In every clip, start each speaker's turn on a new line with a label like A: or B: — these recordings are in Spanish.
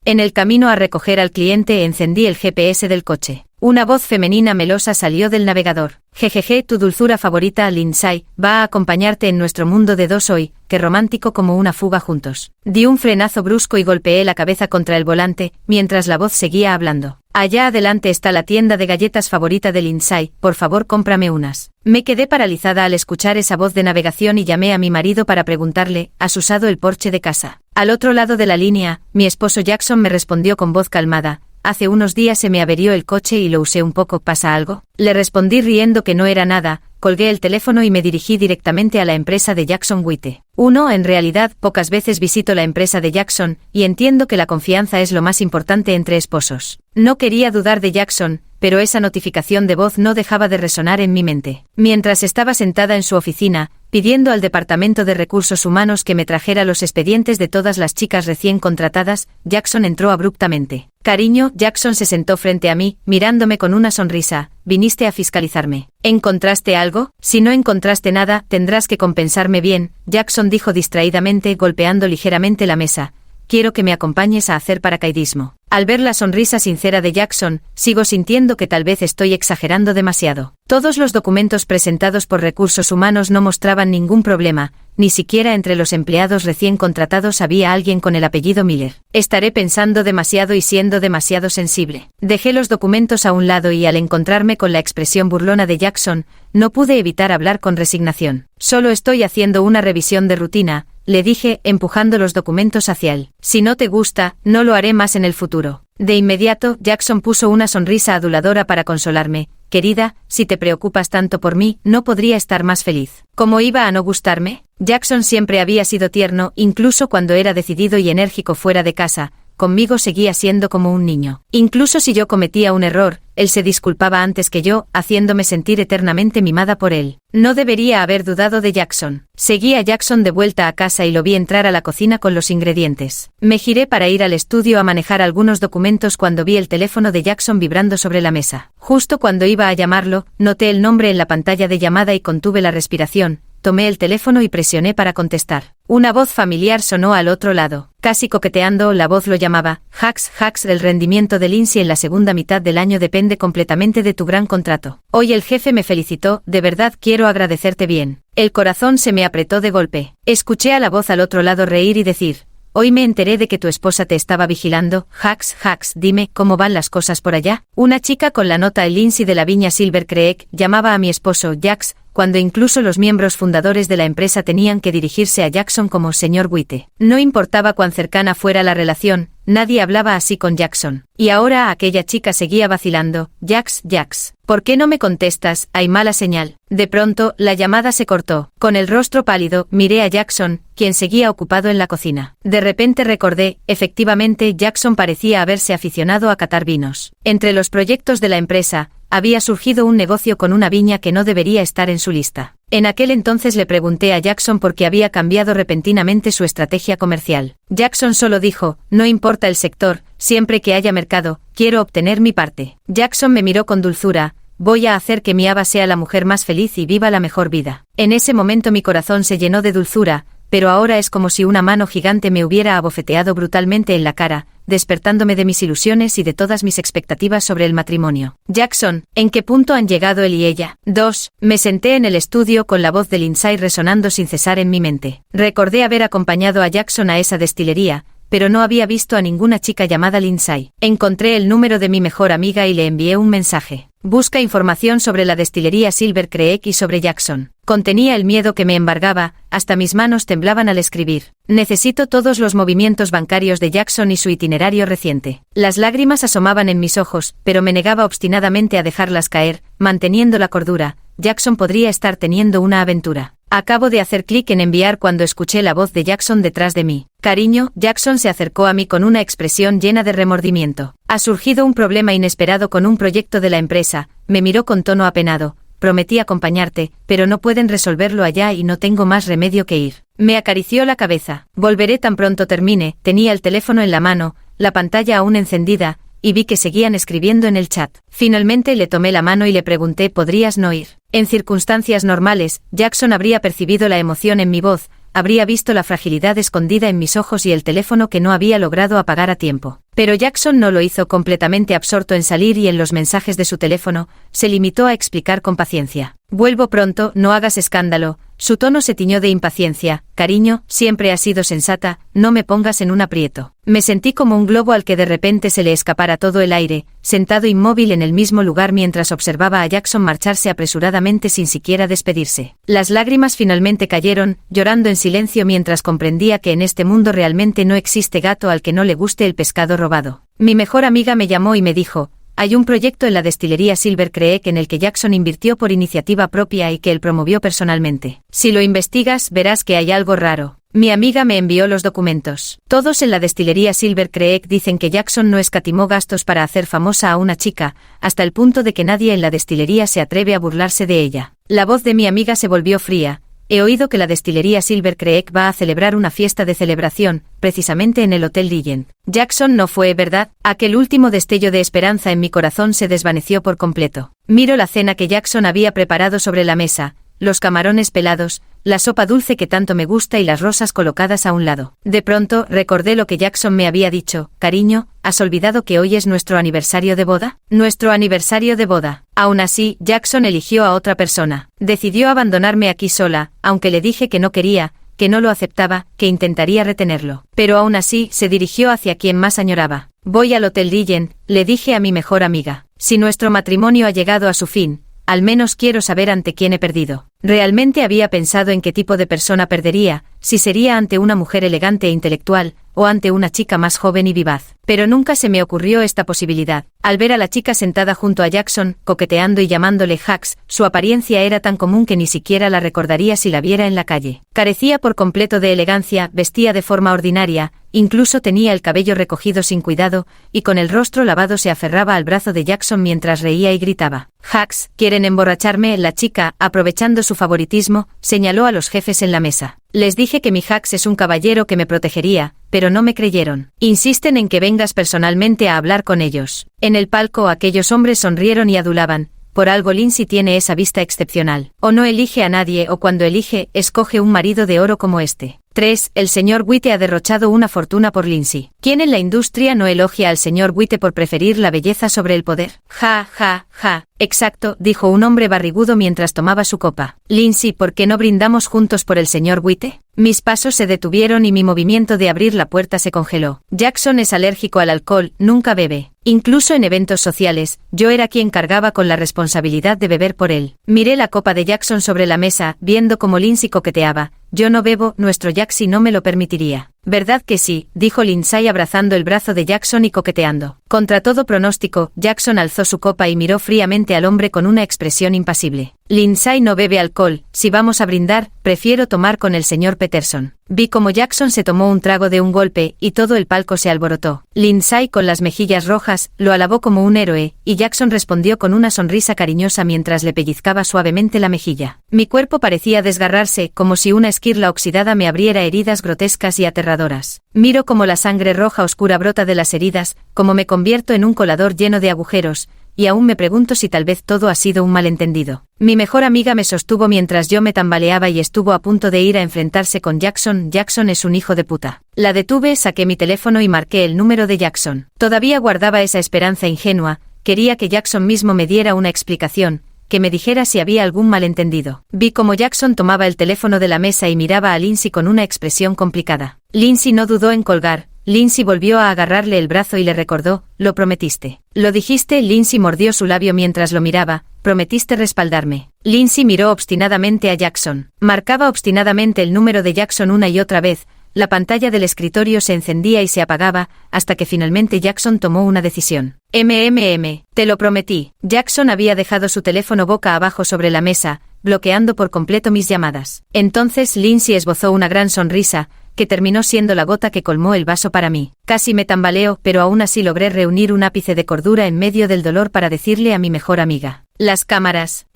A: En el camino a recoger al cliente encendí el GPS del coche. Una voz femenina melosa salió del navegador. Jejeje, tu dulzura favorita, Lindsay, va a acompañarte en nuestro mundo de dos hoy, qué romántico como una fuga juntos. Di un frenazo brusco y golpeé la cabeza contra el volante, mientras la voz seguía hablando. Allá adelante está la tienda de galletas favorita de Lindsay, por favor cómprame unas. Me quedé paralizada al escuchar esa voz de navegación y llamé a mi marido para preguntarle, ¿has usado el porche de casa? Al otro lado de la línea, mi esposo Jackson me respondió con voz calmada. Hace unos días se me averió el coche y lo usé un poco, ¿pasa algo? Le respondí riendo que no era nada, colgué el teléfono y me dirigí directamente a la empresa de Jackson White. En realidad, pocas veces visito la empresa de Jackson, y entiendo que la confianza es lo más importante entre esposos. No quería dudar de Jackson, pero esa notificación de voz no dejaba de resonar en mi mente. Mientras estaba sentada en su oficina, pidiendo al Departamento de Recursos Humanos que me trajera los expedientes de todas las chicas recién contratadas, Jackson entró abruptamente. Cariño, Jackson se sentó frente a mí, mirándome con una sonrisa. Viniste a fiscalizarme. ¿Encontraste algo? Si no encontraste nada, tendrás que compensarme bien, Jackson dijo distraídamente, golpeando ligeramente la mesa. Quiero que me acompañes a hacer paracaidismo. Al ver la sonrisa sincera de Jackson, sigo sintiendo que tal vez estoy exagerando demasiado. Todos los documentos presentados por Recursos Humanos no mostraban ningún problema, ni siquiera entre los empleados recién contratados había alguien con el apellido Miller. Estaré pensando demasiado y siendo demasiado sensible. Dejé los documentos a un lado y al encontrarme con la expresión burlona de Jackson, no pude evitar hablar con resignación. Solo estoy haciendo una revisión de rutina, le dije, empujando los documentos hacia él. Si no te gusta, no lo haré más en el futuro. De inmediato, Jackson puso una sonrisa aduladora para consolarme. Querida, si te preocupas tanto por mí, no podría estar más feliz. ¿Cómo iba a no gustarme? Jackson siempre había sido tierno, incluso cuando era decidido y enérgico fuera de casa. Conmigo seguía siendo como un niño. Incluso si yo cometía un error, él se disculpaba antes que yo, haciéndome sentir eternamente mimada por él. No debería haber dudado de Jackson. Seguí a Jackson de vuelta a casa y lo vi entrar a la cocina con los ingredientes. Me giré para ir al estudio a manejar algunos documentos cuando vi el teléfono de Jackson vibrando sobre la mesa. Justo cuando iba a llamarlo, noté el nombre en la pantalla de llamada y contuve la respiración. Tomé el teléfono y presioné para contestar. Una voz familiar sonó al otro lado. Casi coqueteando, la voz lo llamaba. Hacks, el rendimiento de Lindsay en la segunda mitad del año depende completamente de tu gran contrato. Hoy el jefe me felicitó, de verdad quiero agradecerte bien. El corazón se me apretó de golpe. Escuché a la voz al otro lado reír y decir, hoy me enteré de que tu esposa te estaba vigilando. Hacks, dime, ¿cómo van las cosas por allá? Una chica con la nota Lindsay de la viña Silver Creek llamaba a mi esposo Jax, cuando incluso los miembros fundadores de la empresa tenían que dirigirse a Jackson como señor White. No importaba cuán cercana fuera la relación, nadie hablaba así con Jackson. Y ahora aquella chica seguía vacilando. Jax, ¿por qué no me contestas? Hay mala señal. De pronto, la llamada se cortó. Con el rostro pálido, miré a Jackson, quien seguía ocupado en la cocina. De repente recordé, efectivamente, Jackson parecía haberse aficionado a catar vinos. Entre los proyectos de la empresa, había surgido un negocio con una viña que no debería estar en su lista. En aquel entonces le pregunté a Jackson por qué había cambiado repentinamente su estrategia comercial. Jackson solo dijo, no importa el sector, siempre que haya mercado, quiero obtener mi parte. Jackson me miró con dulzura, voy a hacer que mi Ava sea la mujer más feliz y viva la mejor vida. En ese momento mi corazón se llenó de dulzura, pero ahora es como si una mano gigante me hubiera abofeteado brutalmente en la cara, despertándome de mis ilusiones y de todas mis expectativas sobre el matrimonio. Jackson, ¿en qué punto han llegado él y ella? 2. Me senté en el estudio con la voz de Lindsay resonando sin cesar en mi mente. Recordé haber acompañado a Jackson a esa destilería, pero no había visto a ninguna chica llamada Lindsay. Encontré el número de mi mejor amiga y le envié un mensaje. Busca información sobre la destilería Silver Creek y sobre Jackson. Contenía el miedo que me embargaba, hasta mis manos temblaban al escribir. Necesito todos los movimientos bancarios de Jackson y su itinerario reciente. Las lágrimas asomaban en mis ojos, pero me negaba obstinadamente a dejarlas caer, manteniendo la cordura. Jackson podría estar teniendo una aventura. Acabo de hacer clic en enviar cuando escuché la voz de Jackson detrás de mí. Cariño, Jackson se acercó a mí con una expresión llena de remordimiento. Ha surgido un problema inesperado con un proyecto de la empresa, me miró con tono apenado. Prometí acompañarte, pero no pueden resolverlo allá y no tengo más remedio que ir. Me acarició la cabeza. Volveré tan pronto termine, tenía el teléfono en la mano, la pantalla aún encendida, y vi que seguían escribiendo en el chat. Finalmente le tomé la mano y le pregunté, ¿podrías no ir? En circunstancias normales, Jackson habría percibido la emoción en mi voz, habría visto la fragilidad escondida en mis ojos y el teléfono que no había logrado apagar a tiempo. Pero Jackson no lo hizo. Completamente absorto en salir y en los mensajes de su teléfono, se limitó a explicar con paciencia. Vuelvo pronto, no hagas escándalo. Su tono se tiñó de impaciencia. Cariño, siempre has sido sensata, no me pongas en un aprieto. Me sentí como un globo al que de repente se le escapara todo el aire, sentado inmóvil en el mismo lugar mientras observaba a Jackson marcharse apresuradamente sin siquiera despedirse. Las lágrimas finalmente cayeron, llorando en silencio mientras comprendía que en este mundo realmente no existe gato al que no le guste el pescado robado. Mi mejor amiga me llamó y me dijo: hay un proyecto en la destilería Silver Creek en el que Jackson invirtió por iniciativa propia y que él promovió personalmente. Si lo investigas, verás que hay algo raro. Mi amiga me envió los documentos. Todos en la destilería Silver Creek dicen que Jackson no escatimó gastos para hacer famosa a una chica, hasta el punto de que nadie en la destilería se atreve a burlarse de ella. La voz de mi amiga se volvió fría. He oído que la destilería Silver Creek va a celebrar una fiesta de celebración, precisamente en el Hotel Legend. Jackson no fue, ¿verdad? Aquel último destello de esperanza en mi corazón se desvaneció por completo. Miro la cena que Jackson había preparado sobre la mesa, los camarones pelados, la sopa dulce que tanto me gusta y las rosas colocadas a un lado. De pronto, recordé lo que Jackson me había dicho: cariño, ¿has olvidado que hoy es nuestro aniversario de boda? Nuestro aniversario de boda. Aún así, Jackson eligió a otra persona. Decidió abandonarme aquí sola, aunque le dije que no quería, que no lo aceptaba, que intentaría retenerlo. Pero aún así, se dirigió hacia quien más añoraba. Voy al Hotel Legend, le dije a mi mejor amiga. Si nuestro matrimonio ha llegado a su fin, al menos quiero saber ante quién he perdido. Realmente había pensado en qué tipo de persona perdería, si sería ante una mujer elegante e intelectual, o ante una chica más joven y vivaz. Pero nunca se me ocurrió esta posibilidad. Al ver a la chica sentada junto a Jackson, coqueteando y llamándole Jax, su apariencia era tan común que ni siquiera la recordaría si la viera en la calle. Carecía por completo de elegancia, vestía de forma ordinaria, incluso tenía el cabello recogido sin cuidado, y con el rostro lavado se aferraba al brazo de Jackson mientras reía y gritaba. Jax, ¿quieren emborracharme? La chica, aprovechando su favoritismo, señaló a los jefes en la mesa. Les dije que mi Jax es un caballero que me protegería, pero no me creyeron. Insisten en que vengas personalmente a hablar con ellos. En el palco aquellos hombres sonrieron y adulaban. Por algo Lindsay tiene esa vista excepcional. O no elige a nadie o cuando elige, escoge un marido de oro como este. 3. El señor Witte ha derrochado una fortuna por Lindsay. ¿Quién en la industria no elogia al señor Witte por preferir la belleza sobre el poder? Ja, ja, ja. Exacto, dijo un hombre barrigudo mientras tomaba su copa. Lindsay, ¿por qué no brindamos juntos por el señor Witte? Mis pasos se detuvieron y mi movimiento de abrir la puerta se congeló. Jackson es alérgico al alcohol, nunca bebe. Incluso en eventos sociales, yo era quien cargaba con la responsabilidad de beber por él. Miré la copa de Jackson sobre la mesa, viendo cómo Lindsay coqueteaba. Yo no bebo, nuestro Jaxie no me lo permitiría. ¿Verdad que sí?, dijo Lindsay abrazando el brazo de Jackson y coqueteando. Contra todo pronóstico, Jackson alzó su copa y miró fríamente al hombre con una expresión impasible. Lindsay no bebe alcohol, si vamos a brindar, prefiero tomar con el señor Peterson. Vi como Jackson se tomó un trago de un golpe, y todo el palco se alborotó. Lindsay, con las mejillas rojas, lo alabó como un héroe, y Jackson respondió con una sonrisa cariñosa mientras le pellizcaba suavemente la mejilla. Mi cuerpo parecía desgarrarse, como si una esquirla oxidada me abriera heridas grotescas y aterradoras. Miro como la sangre roja oscura brota de las heridas, como me convierto en un colador lleno de agujeros, y aún me pregunto si tal vez todo ha sido un malentendido. Mi mejor amiga me sostuvo mientras yo me tambaleaba y estuvo a punto de ir a enfrentarse con Jackson. Jackson es un hijo de puta. La detuve, saqué mi teléfono y marqué el número de Jackson. Todavía guardaba esa esperanza ingenua, quería que Jackson mismo me diera una explicación, que me dijera si había algún malentendido. Vi como Jackson tomaba el teléfono de la mesa y miraba a Lindsay con una expresión complicada. Lindsay no dudó en colgar. Lindsay volvió a agarrarle el brazo y le recordó: lo prometiste. Lo dijiste. Lindsay mordió su labio mientras lo miraba. Prometiste respaldarme. Lindsay miró obstinadamente a Jackson. Marcaba obstinadamente el número de Jackson una y otra vez. La pantalla del escritorio se encendía y se apagaba, hasta que finalmente Jackson tomó una decisión. Te lo prometí. Jackson había dejado su teléfono boca abajo sobre la mesa, bloqueando por completo mis llamadas. Entonces Lindsay esbozó una gran sonrisa, que terminó siendo la gota que colmó el vaso para mí. Casi me tambaleo, pero aún así logré reunir un ápice de cordura en medio del dolor para decirle a mi mejor amiga: las cámaras,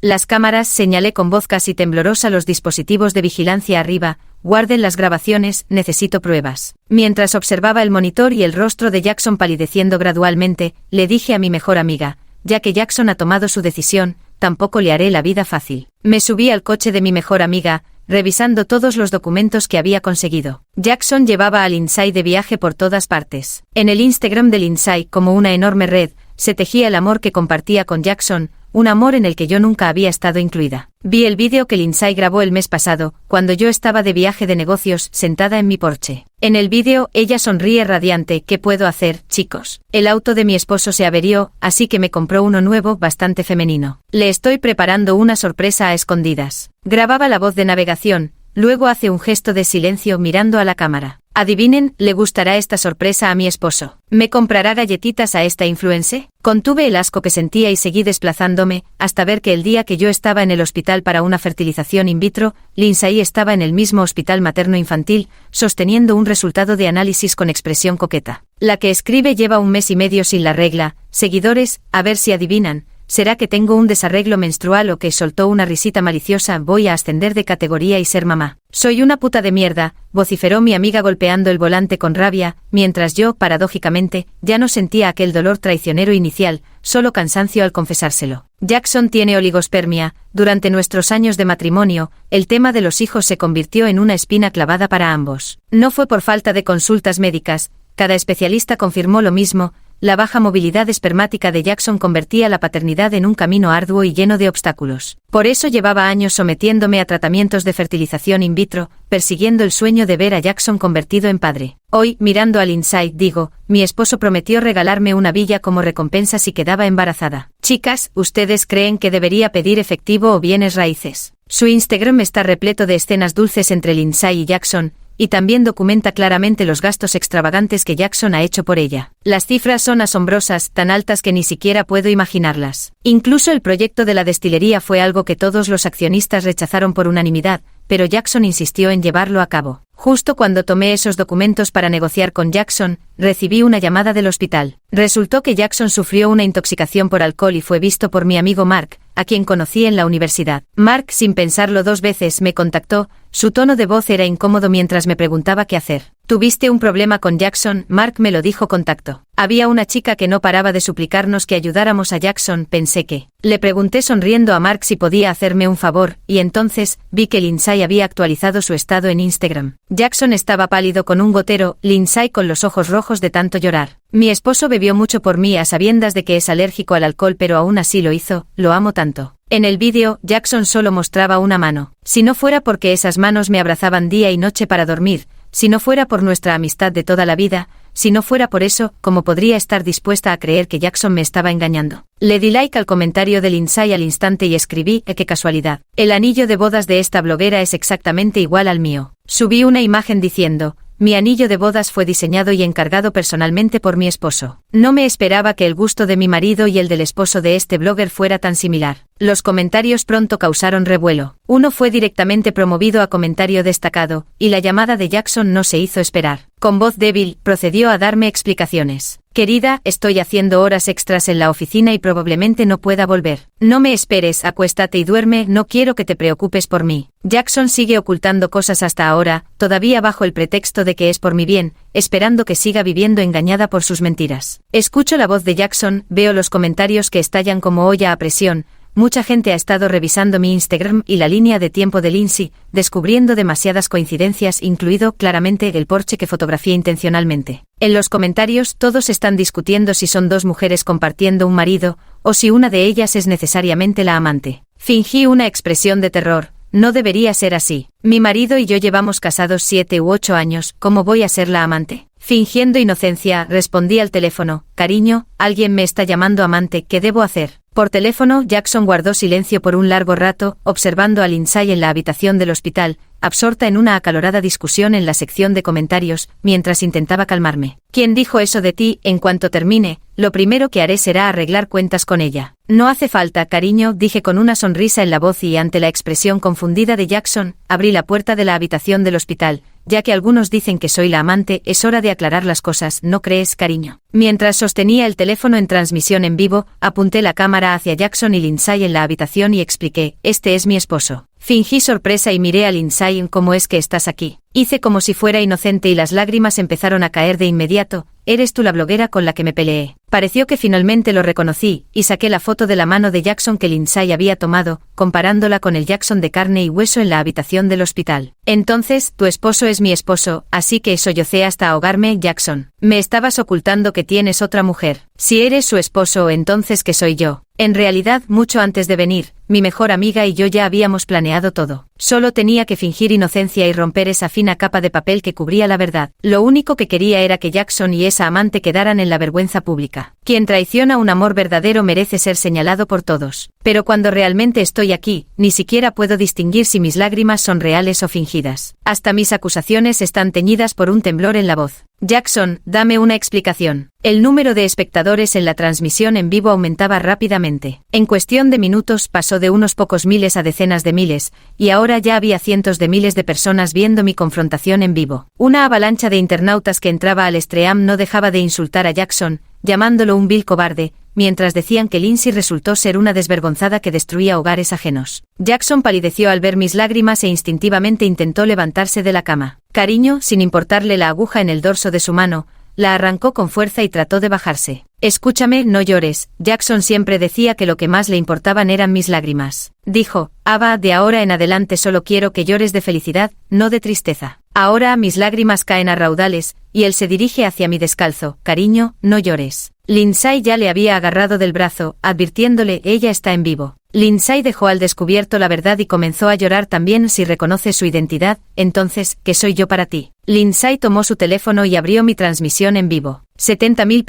A: señalé con voz casi temblorosa los dispositivos de vigilancia arriba, guarden las grabaciones, necesito pruebas. Mientras observaba el monitor y el rostro de Jackson palideciendo gradualmente, le dije a mi mejor amiga: ya que Jackson ha tomado su decisión, tampoco le haré la vida fácil. Me subí al coche de mi mejor amiga, revisando todos los documentos que había conseguido. Jackson llevaba a Lindsay de viaje por todas partes. En el Instagram de Lindsay, como una enorme red, se tejía el amor que compartía con Jackson, un amor en el que yo nunca había estado incluida. Vi el vídeo que Lindsay grabó el mes pasado, cuando yo estaba de viaje de negocios sentada en mi porche. En el vídeo, ella sonríe radiante. ¿Qué puedo hacer, chicos? El auto de mi esposo se averió, así que me compró uno nuevo bastante femenino. Le estoy preparando una sorpresa a escondidas. Grababa la voz de navegación, luego hace un gesto de silencio mirando a la cámara. Adivinen, ¿le gustará esta sorpresa a mi esposo? ¿Me comprará galletitas a esta influencer? Contuve el asco que sentía y seguí desplazándome, hasta ver que el día que yo estaba en el hospital para una fertilización in vitro, Lindsay estaba en el mismo hospital materno-infantil, sosteniendo un resultado de análisis con expresión coqueta. La que escribe lleva 1 mes y medio sin la regla. Seguidores, a ver si adivinan. ¿Será que tengo un desarreglo menstrual o que soltó una risita maliciosa? Voy a ascender de categoría y ser mamá. Soy una puta de mierda, vociferó mi amiga golpeando el volante con rabia, mientras yo, paradójicamente, ya no sentía aquel dolor traicionero inicial, solo cansancio al confesárselo. Jackson tiene oligospermia. Durante nuestros años de matrimonio, el tema de los hijos se convirtió en una espina clavada para ambos. No fue por falta de consultas médicas, cada especialista confirmó lo mismo. La baja movilidad espermática de Jackson convertía la paternidad en un camino arduo y lleno de obstáculos. Por eso llevaba años sometiéndome a tratamientos de fertilización in vitro, persiguiendo el sueño de ver a Jackson convertido en padre. Hoy, mirando al Lindsay, digo, mi esposo prometió regalarme una villa como recompensa si quedaba embarazada. Chicas, ¿ustedes creen que debería pedir efectivo o bienes raíces? Su Instagram está repleto de escenas dulces entre Lindsay y Jackson, y también documenta claramente los gastos extravagantes que Jackson ha hecho por ella. Las cifras son asombrosas, tan altas que ni siquiera puedo imaginarlas. Incluso el proyecto de la destilería fue algo que todos los accionistas rechazaron por unanimidad, pero Jackson insistió en llevarlo a cabo. Justo cuando tomé esos documentos para negociar con Jackson, recibí una llamada del hospital. Resultó que Jackson sufrió una intoxicación por alcohol y fue visto por mi amigo Mark, a quien conocí en la universidad. Mark, sin pensarlo 2 veces, me contactó. Su tono de voz era incómodo mientras me preguntaba qué hacer. ¿Tuviste un problema con Jackson? Mark me lo dijo con tacto. Había una chica que no paraba de suplicarnos que ayudáramos a Jackson. Pensé que... Le pregunté sonriendo a Mark si podía hacerme un favor, y entonces, vi que Lindsay había actualizado su estado en Instagram. Jackson estaba pálido con un gotero, Lindsay con los ojos rojos de tanto llorar. Mi esposo bebió mucho por mí a sabiendas de que es alérgico al alcohol, pero aún así lo hizo, lo amo tanto. En el vídeo, Jackson solo mostraba una mano. Si no fuera porque esas manos me abrazaban día y noche para dormir, si no fuera por nuestra amistad de toda la vida, si no fuera por eso, ¿cómo podría estar dispuesta a creer que Jackson me estaba engañando? Le di like al comentario de Lindsay al instante y escribí, qué casualidad. El anillo de bodas de esta bloguera es exactamente igual al mío. Subí una imagen diciendo, mi anillo de bodas fue diseñado y encargado personalmente por mi esposo. No me esperaba que el gusto de mi marido y el del esposo de este blogger fuera tan similar. Los comentarios pronto causaron revuelo. Uno fue directamente promovido a comentario destacado, y la llamada de Jackson no se hizo esperar. Con voz débil, procedió a darme explicaciones. Querida, estoy haciendo horas extras en la oficina y probablemente no pueda volver. No me esperes, acuéstate y duerme, no quiero que te preocupes por mí. Jackson sigue ocultando cosas hasta ahora, todavía bajo el pretexto de que es por mi bien, esperando que siga viviendo engañada por sus mentiras. Escucho la voz de Jackson, veo los comentarios que estallan como olla a presión. Mucha gente ha estado revisando mi Instagram y la línea de tiempo de Lindsay, descubriendo demasiadas coincidencias, incluido claramente el Porsche que fotografié intencionalmente. En los comentarios todos están discutiendo si son 2 mujeres compartiendo un marido, o si una de ellas es necesariamente la amante. Fingí una expresión de terror. No debería ser así. Mi marido y yo llevamos casados 7 u 8 años, ¿cómo voy a ser la amante? Fingiendo inocencia, respondí al teléfono, cariño, alguien me está llamando amante, ¿qué debo hacer? Por teléfono, Jackson guardó silencio por un largo rato, observando a Lindsay en la habitación del hospital, absorta en una acalorada discusión en la sección de comentarios, mientras intentaba calmarme. ¿Quién dijo eso de ti? En cuanto termine, lo primero que haré será arreglar cuentas con ella. No hace falta, cariño, dije con una sonrisa en la voz y ante la expresión confundida de Jackson, abrí la puerta de la habitación del hospital. Ya que algunos dicen que soy la amante, es hora de aclarar las cosas, ¿no crees, cariño? Mientras sostenía el teléfono en transmisión en vivo, apunté la cámara hacia Jackson y Lindsay en la habitación y expliqué, este es mi esposo. Fingí sorpresa y miré a Lindsay, ¿cómo es que estás aquí? Hice como si fuera inocente y las lágrimas empezaron a caer de inmediato. Eres tú la bloguera con la que me peleé. Pareció que finalmente lo reconocí, y saqué la foto de la mano de Jackson que Lindsay había tomado, comparándola con el Jackson de carne y hueso en la habitación del hospital. Entonces, tu esposo es mi esposo, así que sollocé hasta ahogarme. Jackson, me estabas ocultando que tienes otra mujer. Si eres su esposo, entonces ¿qué soy yo? En realidad, mucho antes de venir, mi mejor amiga y yo ya habíamos planeado todo. Solo tenía que fingir inocencia y romper esa fina capa de papel que cubría la verdad. Lo único que quería era que Jackson y esa amante quedaran en la vergüenza pública. Quien traiciona un amor verdadero merece ser señalado por todos. Pero cuando realmente estoy aquí, ni siquiera puedo distinguir si mis lágrimas son reales o fingidas. Hasta mis acusaciones están teñidas por un temblor en la voz. Jackson, dame una explicación. El número de espectadores en la transmisión en vivo aumentaba rápidamente. En cuestión de minutos pasó de unos pocos miles a decenas de miles, y ahora ya había cientos de miles de personas viendo mi confrontación en vivo. Una avalancha de internautas que entraba al stream no dejaba de insultar a Jackson, llamándolo un vil cobarde, mientras decían que Lindsay resultó ser una desvergonzada que destruía hogares ajenos. Jackson palideció al ver mis lágrimas e instintivamente intentó levantarse de la cama. Cariño, sin importarle la aguja en el dorso de su mano, la arrancó con fuerza y trató de bajarse. Escúchame, no llores. Jackson siempre decía que lo que más le importaban eran mis lágrimas. Dijo, Ava, de ahora en adelante solo quiero que llores de felicidad, no de tristeza. Ahora mis lágrimas caen a raudales, y él se dirige hacia mí descalzo. Cariño, no llores. Lindsay ya le había agarrado del brazo, advirtiéndole, ella está en vivo. Lindsay dejó al descubierto la verdad y comenzó a llorar también. Si reconoce su identidad, entonces, ¿qué soy yo para ti? Lindsay tomó su teléfono y abrió mi transmisión en vivo. 70.000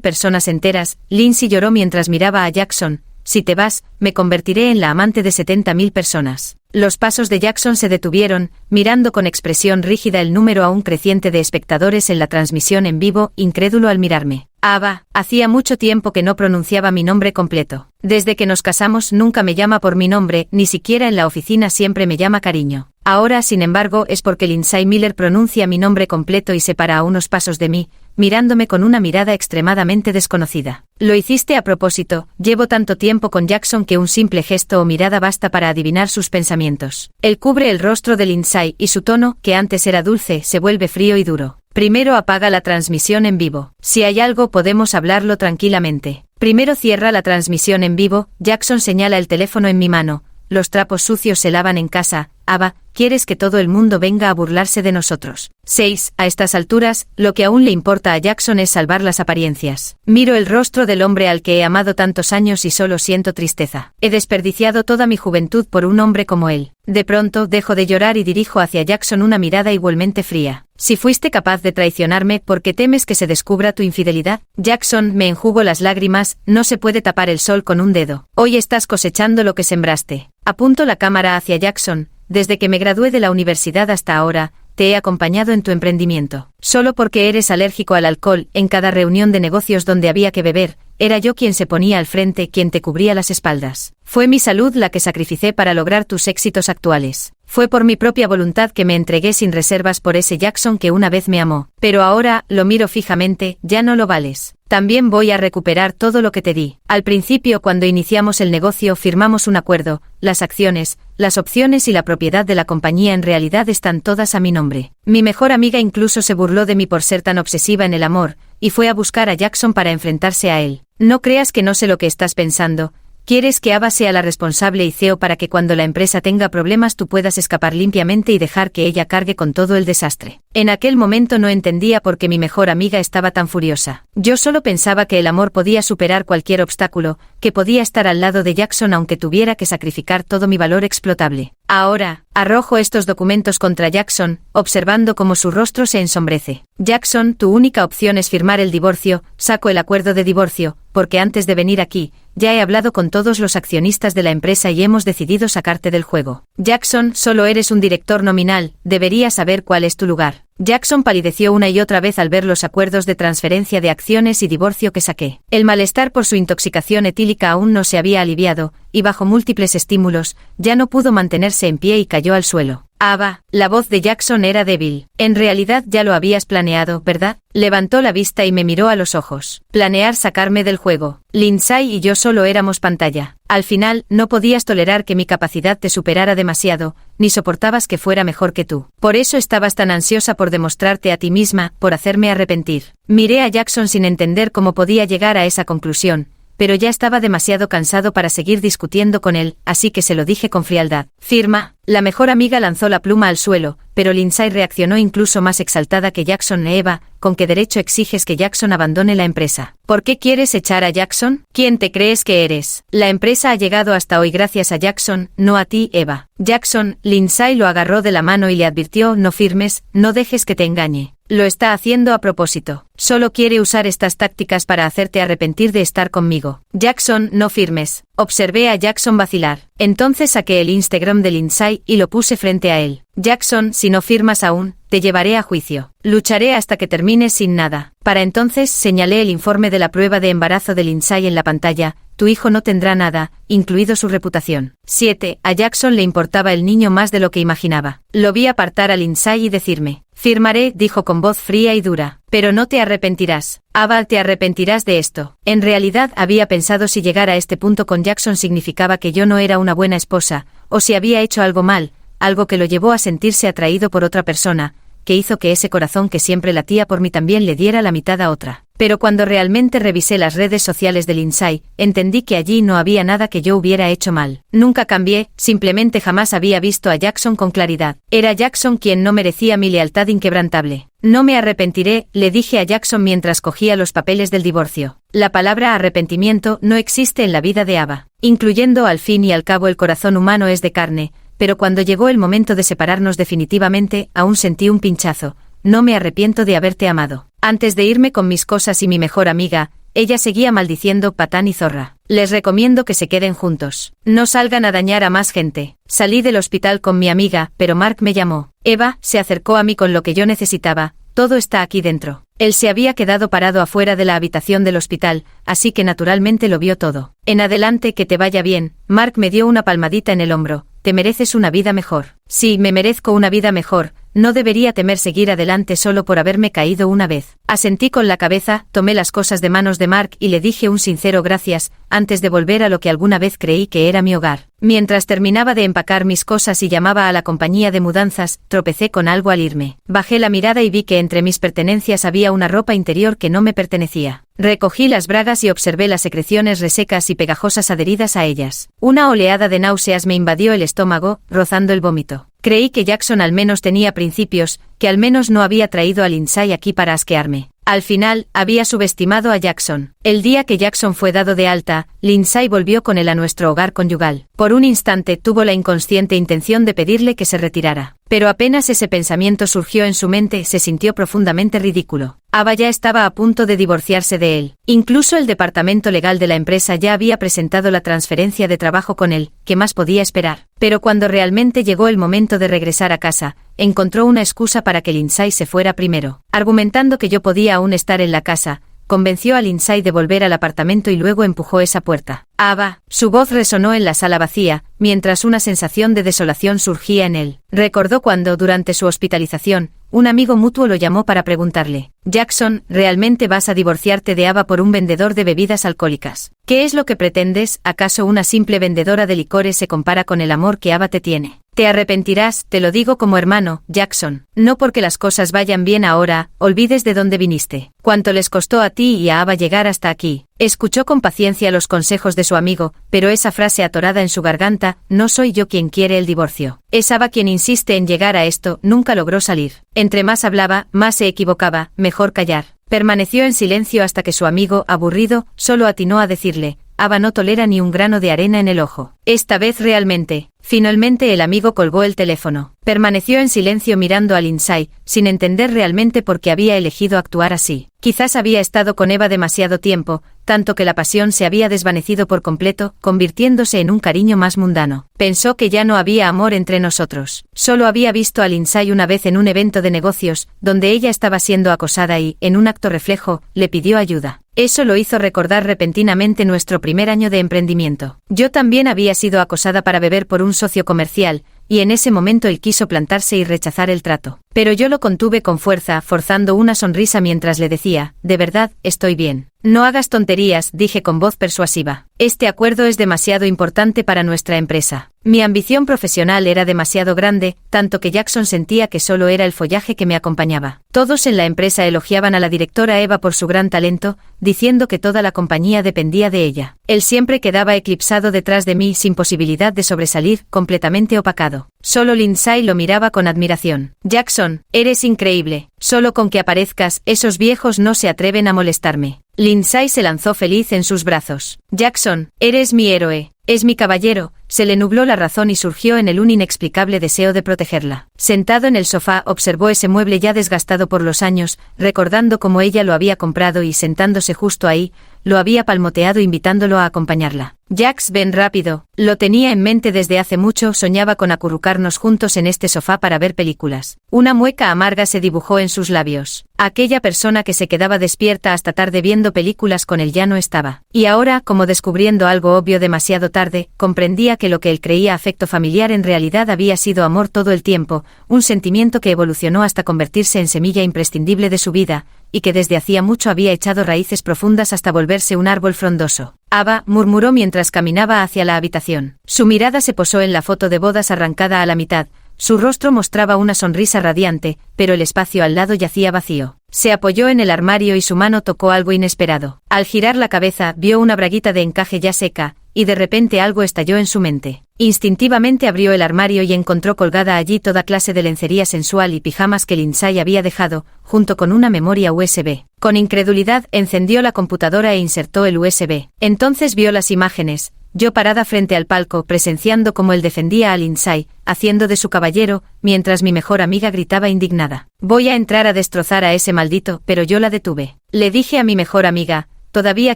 A: personas enteras. Lindsay lloró mientras miraba a Jackson. Si te vas, me convertiré en la amante de 70.000 personas. Los pasos de Jackson se detuvieron, mirando con expresión rígida el número aún creciente de espectadores en la transmisión en vivo, incrédulo al mirarme. Ava, hacía mucho tiempo que no pronunciaba mi nombre completo. Desde que nos casamos nunca me llama por mi nombre, ni siquiera en la oficina siempre me llama cariño. Ahora, sin embargo, es porque Lindsay Miller pronuncia mi nombre completo y se para a unos pasos de mí, mirándome con una mirada extremadamente desconocida. Lo hiciste a propósito. Llevo tanto tiempo con Jackson que un simple gesto o mirada basta para adivinar sus pensamientos. Él cubre el rostro de Lindsay y su tono, que antes era dulce, se vuelve frío y duro. Primero apaga la transmisión en vivo. Si hay algo podemos hablarlo tranquilamente. Primero cierra la transmisión en vivo. Jackson señala el teléfono en mi mano. Los trapos sucios se lavan en casa. Ava, ¿quieres que todo el mundo venga a burlarse de nosotros? 6. A estas alturas, lo que aún le importa a Jackson es salvar las apariencias. Miro el rostro del hombre al que he amado tantos años y solo siento tristeza. He desperdiciado toda mi juventud por un hombre como él. De pronto, dejo de llorar y dirijo hacia Jackson una mirada igualmente fría. Si fuiste capaz de traicionarme, ¿por qué temes que se descubra tu infidelidad? Jackson, me enjugo las lágrimas, no se puede tapar el sol con un dedo. Hoy estás cosechando lo que sembraste. Apunto la cámara hacia Jackson. Desde que me gradué de la universidad hasta ahora, te he acompañado en tu emprendimiento. Solo porque eres alérgico al alcohol, en cada reunión de negocios donde había que beber, era yo quien se ponía al frente, quien te cubría las espaldas. Fue mi salud la que sacrificé para lograr tus éxitos actuales. Fue por mi propia voluntad que me entregué sin reservas por ese Jackson que una vez me amó. Pero ahora, lo miro fijamente, ya no lo vales. También voy a recuperar todo lo que te di. Al principio, cuando iniciamos el negocio, firmamos un acuerdo. Las acciones, las opciones y la propiedad de la compañía en realidad están todas a mi nombre. Mi mejor amiga incluso se burló de mí por ser tan obsesiva en el amor, y fue a buscar a Jackson para enfrentarse a él. No creas que no sé lo que estás pensando. Quieres que Ava sea la responsable y CEO para que cuando la empresa tenga problemas tú puedas escapar limpiamente y dejar que ella cargue con todo el desastre. En aquel momento no entendía por qué mi mejor amiga estaba tan furiosa. Yo solo pensaba que el amor podía superar cualquier obstáculo, que podía estar al lado de Jackson aunque tuviera que sacrificar todo mi valor explotable. Ahora, arrojo estos documentos contra Jackson, observando cómo su rostro se ensombrece. Jackson, tu única opción es firmar el divorcio. Saco el acuerdo de divorcio, porque antes de venir aquí, ya he hablado con todos los accionistas de la empresa y hemos decidido sacarte del juego. Jackson, solo eres un director nominal, deberías saber cuál es tu lugar. Jackson palideció una y otra vez al ver los acuerdos de transferencia de acciones y divorcio que saqué. El malestar por su intoxicación etílica aún no se había aliviado, y bajo múltiples estímulos, ya no pudo mantenerse en pie y cayó al suelo. Ava, la voz de Jackson era débil. En realidad ya lo habías planeado, ¿verdad? Levantó la vista y me miró a los ojos. Planear sacarme del juego. Lindsay y yo solo éramos pantalla. Al final, no podías tolerar que mi capacidad te superara demasiado, ni soportabas que fuera mejor que tú. Por eso estabas tan ansiosa por demostrarte a ti misma, por hacerme arrepentir. Miré a Jackson sin entender cómo podía llegar a esa conclusión, pero ya estaba demasiado cansado para seguir discutiendo con él, así que se lo dije con frialdad. Firma. La mejor amiga lanzó la pluma al suelo, pero Lindsay reaccionó incluso más exaltada que Jackson. Eva, ¿con qué derecho exiges que Jackson abandone la empresa? ¿Por qué quieres echar a Jackson? ¿Quién te crees que eres? La empresa ha llegado hasta hoy gracias a Jackson, no a ti, Eva. Jackson, Lindsay lo agarró de la mano y le advirtió: no firmes, no dejes que te engañe. Lo está haciendo a propósito. Solo quiere usar estas tácticas para hacerte arrepentir de estar conmigo. Jackson, no firmes. Observé a Jackson vacilar. Entonces saqué el Instagram de Lindsay y lo puse frente a él. Jackson, si no firmas aún, te llevaré a juicio. Lucharé hasta que termines sin nada. Para entonces señalé el informe de la prueba de embarazo de Lindsay en la pantalla. Tu hijo no tendrá nada, incluido su reputación. 7. A Jackson le importaba el niño más de lo que imaginaba. Lo vi apartar a Lindsay y decirme: firmaré, dijo con voz fría y dura. Pero no te arrepentirás. Ava, te arrepentirás de esto. En realidad había pensado si llegar a este punto con Jackson significaba que yo no era una buena esposa, o si había hecho algo mal, algo que lo llevó a sentirse atraído por otra persona, que hizo que ese corazón que siempre latía por mí también le diera la mitad a otra. Pero cuando realmente revisé las redes sociales de Lindsay, entendí que allí no había nada que yo hubiera hecho mal. Nunca cambié, simplemente jamás había visto a Jackson con claridad. Era Jackson quien no merecía mi lealtad inquebrantable. No me arrepentiré, le dije a Jackson mientras cogía los papeles del divorcio. La palabra arrepentimiento no existe en la vida de Ava. Incluyendo al fin y al cabo el corazón humano es de carne, pero cuando llegó el momento de separarnos definitivamente, aún sentí un pinchazo. No me arrepiento de haberte amado. Antes de irme con mis cosas y mi mejor amiga, ella seguía maldiciendo patán y zorra. Les recomiendo que se queden juntos. No salgan a dañar a más gente. Salí del hospital con mi amiga, pero Mark me llamó. Eva se acercó a mí con lo que yo necesitaba. Todo está aquí dentro. Él se había quedado parado afuera de la habitación del hospital, así que naturalmente lo vio todo. En adelante, que te vaya bien. Mark me dio una palmadita en el hombro. Te mereces una vida mejor. Sí, me merezco una vida mejor. No debería temer seguir adelante solo por haberme caído una vez. Asentí con la cabeza, tomé las cosas de manos de Mark y le dije un sincero gracias, antes de volver a lo que alguna vez creí que era mi hogar. Mientras terminaba de empacar mis cosas y llamaba a la compañía de mudanzas, tropecé con algo al irme. Bajé la mirada y vi que entre mis pertenencias había una ropa interior que no me pertenecía. Recogí las bragas y observé las secreciones resecas y pegajosas adheridas a ellas. Una oleada de náuseas me invadió el estómago, rozando el vómito. Creí que Jackson al menos tenía principios, que al menos no había traído a Lindsay aquí para asquearme. Al final, había subestimado a Jackson. El día que Jackson fue dado de alta, Lindsay volvió con él a nuestro hogar conyugal. Por un instante tuvo la inconsciente intención de pedirle que se retirara. Pero apenas ese pensamiento surgió en su mente, se sintió profundamente ridículo. Ava ya estaba a punto de divorciarse de él. Incluso el departamento legal de la empresa ya había presentado la transferencia de trabajo con él. ¿Qué más podía esperar? Pero cuando realmente llegó el momento de regresar a casa, encontró una excusa para que Lindsay se fuera primero. Argumentando que yo podía aún estar en la casa, convenció a Lindsay de volver al apartamento y luego empujó esa puerta. Ava, su voz resonó en la sala vacía, mientras una sensación de desolación surgía en él. Recordó cuando, durante su hospitalización, un amigo mutuo lo llamó para preguntarle: Jackson, ¿realmente vas a divorciarte de Ava por un vendedor de bebidas alcohólicas? ¿Qué es lo que pretendes? ¿Acaso una simple vendedora de licores se compara con el amor que Ava te tiene? Te arrepentirás, te lo digo como hermano, Jackson. No porque las cosas vayan bien ahora, olvides de dónde viniste. Cuánto les costó a ti y a Ava llegar hasta aquí. Escuchó con paciencia los consejos de su amigo, pero esa frase atorada en su garganta: no soy yo quien quiere el divorcio. Es Ava quien insiste en llegar a esto, nunca logró salir. Entre más hablaba, más se equivocaba, mejor callar. Permaneció en silencio hasta que su amigo, aburrido, solo atinó a decirle: Ava no tolera ni un grano de arena en el ojo. Esta vez realmente. Finalmente el amigo colgó el teléfono. Permaneció en silencio mirando a Lindsay, sin entender realmente por qué había elegido actuar así. Quizás había estado con Eva demasiado tiempo, tanto que la pasión se había desvanecido por completo, convirtiéndose en un cariño más mundano. Pensó que ya no había amor entre nosotros. Solo había visto a Lindsay una vez en un evento de negocios, donde ella estaba siendo acosada y, en un acto reflejo, le pidió ayuda. Eso lo hizo recordar repentinamente nuestro primer año de emprendimiento. Yo también había sido acosada para beber por un socio comercial, y en ese momento él quiso plantarse y rechazar el trato. Pero yo lo contuve con fuerza, forzando una sonrisa mientras le decía, de verdad, estoy bien. No hagas tonterías, dije con voz persuasiva. Este acuerdo es demasiado importante para nuestra empresa. Mi ambición profesional era demasiado grande, tanto que Jackson sentía que solo era el follaje que me acompañaba. Todos en la empresa elogiaban a la directora Eva por su gran talento, diciendo que toda la compañía dependía de ella. Él siempre quedaba eclipsado detrás de mí sin posibilidad de sobresalir, completamente opacado. Solo Lindsay lo miraba con admiración. Jackson, eres increíble. Solo con que aparezcas, esos viejos no se atreven a molestarme. Lindsay se lanzó feliz en sus brazos. Jackson, eres mi héroe. Es mi caballero. Se le nubló la razón y surgió en él un inexplicable deseo de protegerla. Sentado en el sofá observó ese mueble ya desgastado por los años, recordando cómo ella lo había comprado y sentándose justo ahí, lo había palmoteado invitándolo a acompañarla. Jax, ven rápido. Lo tenía en mente desde hace mucho, soñaba con acurrucarnos juntos en este sofá para ver películas. Una mueca amarga se dibujó en sus labios. Aquella persona que se quedaba despierta hasta tarde viendo películas con él ya no estaba. Y ahora, como descubriendo algo obvio demasiado tarde, comprendía que lo que él creía afecto familiar en realidad había sido amor todo el tiempo, un sentimiento que evolucionó hasta convertirse en semilla imprescindible de su vida, y que desde hacía mucho había echado raíces profundas hasta volverse un árbol frondoso. Ava, murmuró mientras caminaba hacia la habitación. Su mirada se posó en la foto de bodas arrancada a la mitad. Su rostro mostraba una sonrisa radiante, pero el espacio al lado yacía vacío. Se apoyó en el armario y su mano tocó algo inesperado. Al girar la cabeza, vio una braguita de encaje ya seca, y de repente algo estalló en su mente. Instintivamente abrió el armario y encontró colgada allí toda clase de lencería sensual y pijamas que Lindsay había dejado, junto con una memoria USB. Con incredulidad, encendió la computadora e insertó el USB. Entonces vio las imágenes, yo parada frente al palco, presenciando cómo él defendía a Lindsay, haciendo de su caballero, mientras mi mejor amiga gritaba indignada. Voy a entrar a destrozar a ese maldito, pero yo la detuve. Le dije a mi mejor amiga, todavía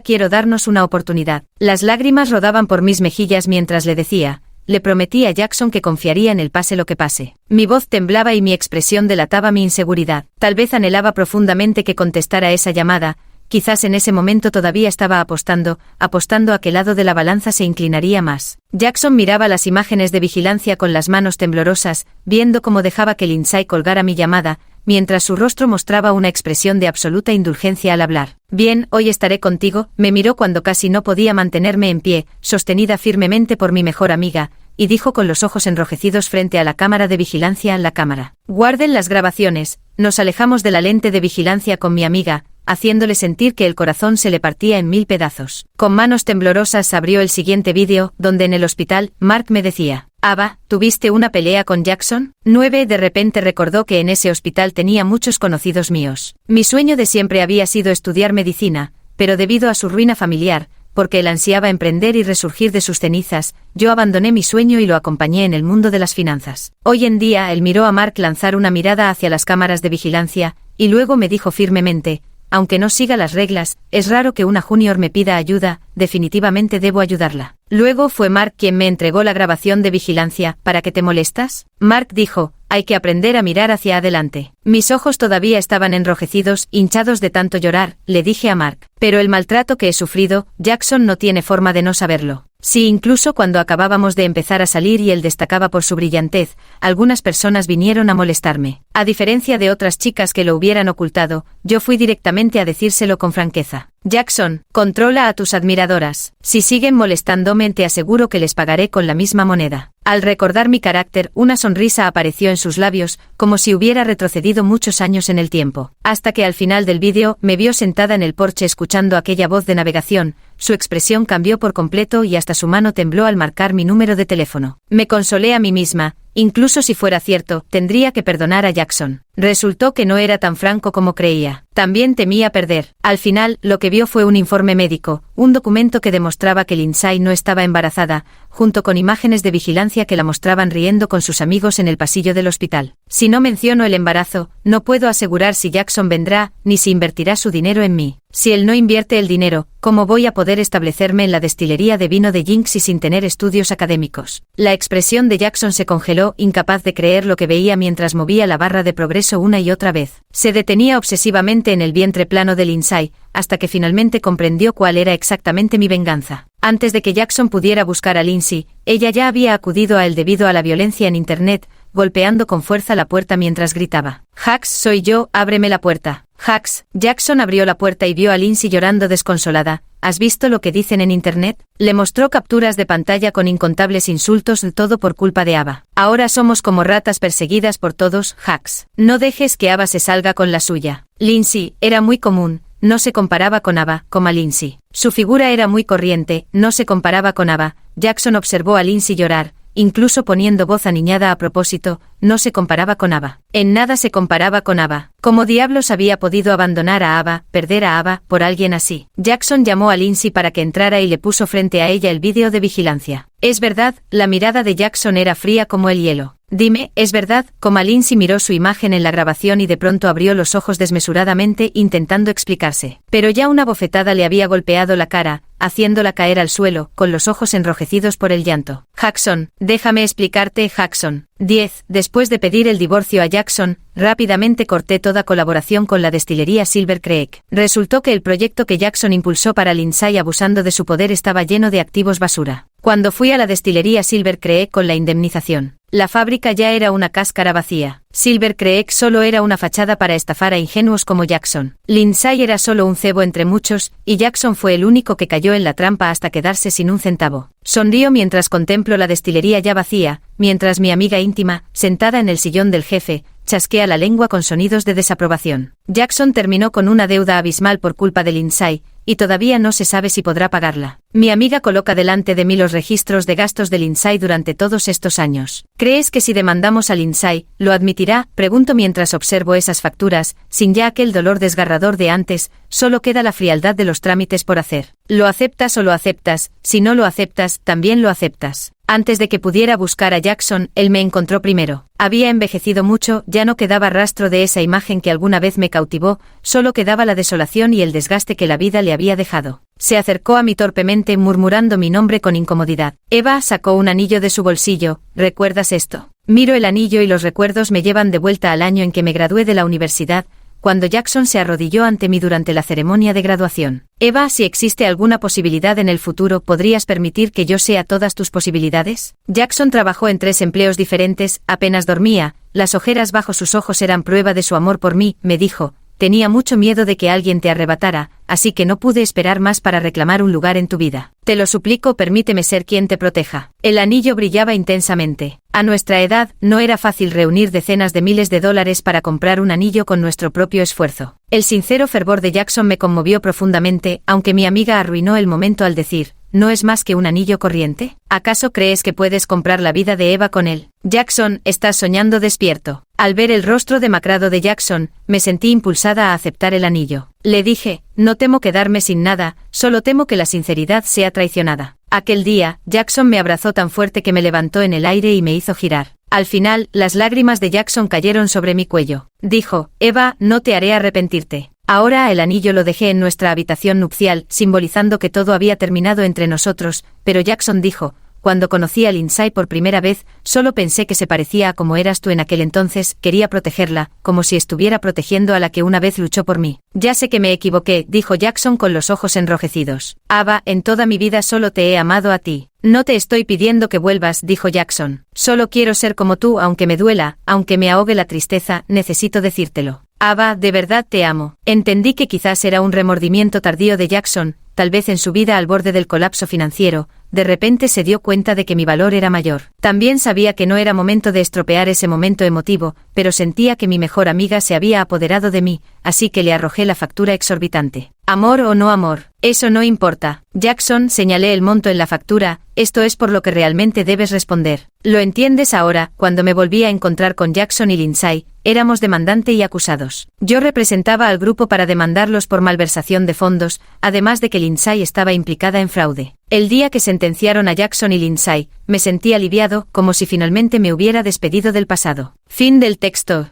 A: quiero darnos una oportunidad. Las lágrimas rodaban por mis mejillas mientras le decía, le prometí a Jackson que confiaría en él pase lo que pase. Mi voz temblaba y mi expresión delataba mi inseguridad. Tal vez anhelaba profundamente que contestara esa llamada, quizás en ese momento todavía estaba apostando a qué lado de la balanza se inclinaría más. Jackson miraba las imágenes de vigilancia con las manos temblorosas, viendo cómo dejaba que Lindsay colgara mi llamada, mientras su rostro mostraba una expresión de absoluta indulgencia al hablar. Bien, hoy estaré contigo, me miró cuando casi no podía mantenerme en pie, sostenida firmemente por mi mejor amiga, y dijo con los ojos enrojecidos frente a la cámara de vigilancia en la cámara. Guarden las grabaciones. Nos alejamos de la lente de vigilancia con mi amiga, haciéndole sentir que el corazón se le partía en 1000 pedazos. Con manos temblorosas abrió el siguiente vídeo, donde en el hospital, Mark me decía, Ava, ¿tuviste una pelea con Jackson? 9. De repente recordó que en ese hospital tenía muchos conocidos míos. Mi sueño de siempre había sido estudiar medicina, pero debido a su ruina familiar, porque él ansiaba emprender y resurgir de sus cenizas, yo abandoné mi sueño y lo acompañé en el mundo de las finanzas. Hoy en día él miró a Mark lanzar una mirada hacia las cámaras de vigilancia, y luego me dijo firmemente, aunque no siga las reglas, es raro que una junior me pida ayuda, definitivamente debo ayudarla. Luego fue Mark quien me entregó la grabación de vigilancia. ¿Para qué te molestas? Mark dijo, hay que aprender a mirar hacia adelante. Mis ojos todavía estaban enrojecidos, hinchados de tanto llorar, le dije a Mark. Pero el maltrato que he sufrido, Jackson no tiene forma de no saberlo. Sí, incluso cuando acabábamos de empezar a salir y él destacaba por su brillantez, algunas personas vinieron a molestarme. A diferencia de otras chicas que lo hubieran ocultado, yo fui directamente a decírselo con franqueza. Jackson, controla a tus admiradoras. Si siguen molestándome, te aseguro que les pagaré con la misma moneda. Al recordar mi carácter, una sonrisa apareció en sus labios, como si hubiera retrocedido muchos años en el tiempo. Hasta que al final del vídeo, me vio sentada en el porche escuchando aquella voz de navegación, su expresión cambió por completo y hasta su mano tembló al marcar mi número de teléfono. Me consolé a mí misma. Incluso si fuera cierto, tendría que perdonar a Jackson. Resultó que no era tan franco como creía. También temía perder. Al final, lo que vio fue un informe médico, un documento que demostraba que Lindsay no estaba embarazada, junto con imágenes de vigilancia que la mostraban riendo con sus amigos en el pasillo del hospital. Si no menciono el embarazo, no puedo asegurar si Jackson vendrá, ni si invertirá su dinero en mí. Si él no invierte el dinero, ¿cómo voy a poder establecerme en la destilería de vino de Jinx y sin tener estudios académicos? La expresión de Jackson se congeló, incapaz de creer lo que veía mientras movía la barra de progreso una y otra vez. Se detenía obsesivamente en el vientre plano de Lindsay, hasta que finalmente comprendió cuál era exactamente mi venganza. Antes de que Jackson pudiera buscar a Lindsay, ella ya había acudido a él debido a la violencia en Internet, golpeando con fuerza la puerta mientras gritaba: «Jax, soy yo, ábreme la puerta». «Jax». Jackson abrió la puerta y vio a Lindsay llorando desconsolada. «¿Has visto lo que dicen en Internet?». Le mostró capturas de pantalla con incontables insultos, todo por culpa de Ava. «Ahora somos como ratas perseguidas por todos, Jax. No dejes que Ava se salga con la suya». Lindsay era muy común. No se comparaba con Ava, como a Lindsay. Su figura era muy corriente, no se comparaba con Ava. Jackson observó a Lindsay llorar, incluso poniendo voz aniñada a propósito, no se comparaba con Ava. En nada se comparaba con Ava. ¿Cómo diablos había podido abandonar a Ava, perder a Ava, por alguien así? Jackson llamó a Lindsay para que entrara y le puso frente a ella el vídeo de vigilancia. Es verdad, la mirada de Jackson era fría como el hielo. Dime, ¿es verdad? Como Lindsay miró su imagen en la grabación y de pronto abrió los ojos desmesuradamente intentando explicarse. Pero ya una bofetada le había golpeado la cara, haciéndola caer al suelo, con los ojos enrojecidos por el llanto. «Jackson, déjame explicarte, Jackson». 10. Después de pedir el divorcio a Jackson, rápidamente corté toda colaboración con la destilería Silver Creek. Resultó que el proyecto que Jackson impulsó para Lindsay abusando de su poder estaba lleno de activos basura. Cuando fui a la destilería Silver Creek con la indemnización, la fábrica ya era una cáscara vacía. Silver Creek solo era una fachada para estafar a ingenuos como Jackson. Lindsay era solo un cebo entre muchos, y Jackson fue el único que cayó en la trampa hasta quedarse sin un centavo. Sonrío mientras contemplo la destilería ya vacía, mientras mi amiga íntima, sentada en el sillón del jefe, chasquea la lengua con sonidos de desaprobación. Jackson terminó con una deuda abismal por culpa de Lindsay, y todavía no se sabe si podrá pagarla. Mi amiga coloca delante de mí los registros de gastos de Lindsay durante todos estos años. ¿Crees que si demandamos a Lindsay, lo admitirá? Pregunto mientras observo esas facturas, sin ya aquel dolor desgarrador de antes, solo queda la frialdad de los trámites por hacer. ¿Lo aceptas o lo aceptas? Si no lo aceptas, también lo aceptas. Antes de que pudiera buscar a Jackson, él me encontró primero. Había envejecido mucho, ya no quedaba rastro de esa imagen que alguna vez me cautivó, solo quedaba la desolación y el desgaste que la vida le había dejado. Se acercó a mí torpemente, murmurando mi nombre con incomodidad. Eva sacó un anillo de su bolsillo. ¿Recuerdas esto? Miro el anillo y los recuerdos me llevan de vuelta al año en que me gradué de la universidad, cuando Jackson se arrodilló ante mí durante la ceremonia de graduación. Eva, si existe alguna posibilidad en el futuro, ¿podrías permitir que yo sea todas tus posibilidades? Jackson trabajó en 3 empleos diferentes, apenas dormía, las ojeras bajo sus ojos eran prueba de su amor por mí, me dijo. Tenía mucho miedo de que alguien te arrebatara, así que no pude esperar más para reclamar un lugar en tu vida. Te lo suplico, permíteme ser quien te proteja. El anillo brillaba intensamente. A nuestra edad, no era fácil reunir decenas de miles de dólares para comprar un anillo con nuestro propio esfuerzo. El sincero fervor de Jackson me conmovió profundamente, aunque mi amiga arruinó el momento al decir: ¿no es más que un anillo corriente? ¿Acaso crees que puedes comprar la vida de Eva con él? Jackson, estás soñando despierto. Al ver el rostro demacrado de Jackson, me sentí impulsada a aceptar el anillo. Le dije: no temo quedarme sin nada, solo temo que la sinceridad sea traicionada. Aquel día, Jackson me abrazó tan fuerte que me levantó en el aire y me hizo girar. Al final, las lágrimas de Jackson cayeron sobre mi cuello. Dijo: Eva, no te haré arrepentirte. Ahora el anillo lo dejé en nuestra habitación nupcial, simbolizando que todo había terminado entre nosotros, pero Jackson dijo: cuando conocí a Lindsay por primera vez, solo pensé que se parecía a como eras tú en aquel entonces, quería protegerla, como si estuviera protegiendo a la que una vez luchó por mí. Ya sé que me equivoqué, dijo Jackson con los ojos enrojecidos. Ava, en toda mi vida solo te he amado a ti. No te estoy pidiendo que vuelvas, dijo Jackson. Solo quiero ser como tú, aunque me duela, aunque me ahogue la tristeza, necesito decírtelo. Ava, de verdad te amo. Entendí que quizás era un remordimiento tardío de Jackson, tal vez en su vida al borde del colapso financiero. De repente se dio cuenta de que mi valor era mayor. También sabía que no era momento de estropear ese momento emotivo, pero sentía que mi mejor amiga se había apoderado de mí, así que le arrojé la factura exorbitante. ¿Amor o no amor? Eso no importa. Jackson, señalé el monto en la factura, esto es por lo que realmente debes responder. ¿Lo entiendes ahora? Cuando me volví a encontrar con Jackson y Lindsay, éramos demandante y acusados. Yo representaba al grupo para demandarlos por malversación de fondos, además de que Lindsay estaba implicada en fraude. El día que sentenciaron a Jackson y Lindsay, me sentí aliviado, como si finalmente me hubiera despedido del pasado. Fin del texto.